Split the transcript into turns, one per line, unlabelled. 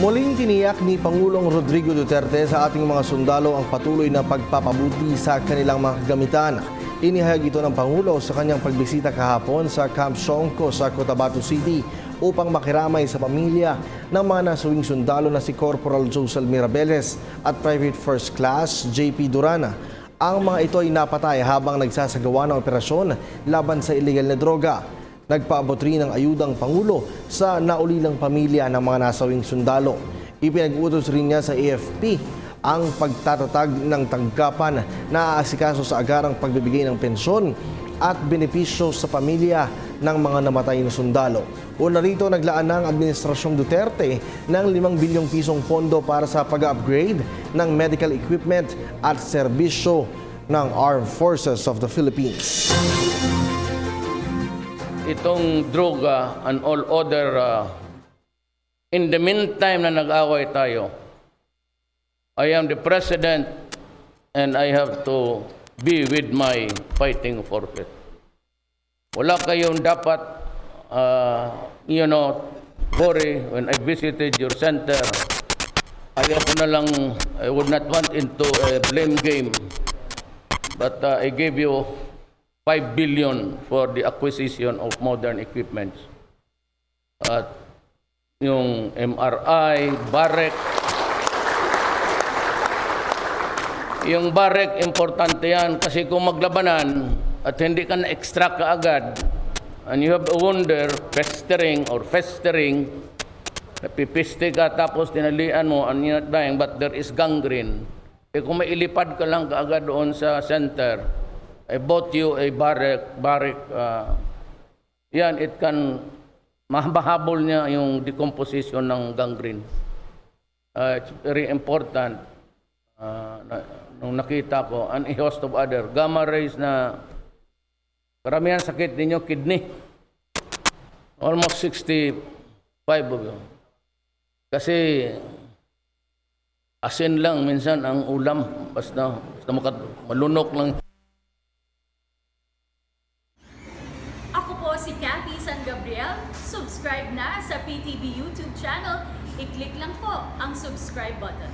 Muling tiniyak ni Pangulong Rodrigo Duterte sa ating mga sundalo ang patuloy na pagpapabuti sa kanilang mga kagamitan. Inihayag ito ng Pangulo sa kanyang pagbisita kahapon sa Camp Songco sa Cotabato City upang makiramay sa pamilya ng mga nasawing sundalo na si Corporal Josel Mirabeles at Private First Class JP Durana. Ang mga ito ay napatay habang nagsasagawa ng operasyon laban sa illegal na droga. Nagpaabot rin ng ayudang Pangulo sa naulilang pamilya ng mga nasawing sundalo. Ipinag-utos rin niya sa AFP ang pagtatatag ng tanggapan na aasikaso sa agarang pagbibigay ng pensyon at benepisyo sa pamilya ng mga namatay na sundalo. Una rito, naglaan ng Administrasyong Duterte ng 5 bilyong pisong pondo para sa pag-upgrade ng medical equipment at serbisyo ng Armed Forces of the Philippines.
Itong droga and all other, in the meantime na nag-away tayo, I am the president and I have to be with my fighting forces. Wala kayong dapat, worry when I visited your center. I would not want into a blame game, but I gave you 5 billion for the acquisition of modern equipment. At yung MRI, barrek. Yung barrek, importante yan kasi kung maglabanan at hindi ka na-extract kaagad and you have a wonder, festering, napipiste ka tapos tinalian mo and you're not dying but there is gangrene. Eh kung may ilipad ka lang kaagad doon sa center, I bought you a barrack. Yan, it can mahahabol niya yung decomposition ng gangrene. It's very important. Nung nakita ko, and a host of other gamma rays na karamihan sakit ninyo, kidney. Almost 65 of you. Kasi asin lang minsan ang ulam. Basta malunok lang.
Si Cathy San Gabriel, subscribe na sa PTV YouTube channel. I-click lang po ang subscribe button.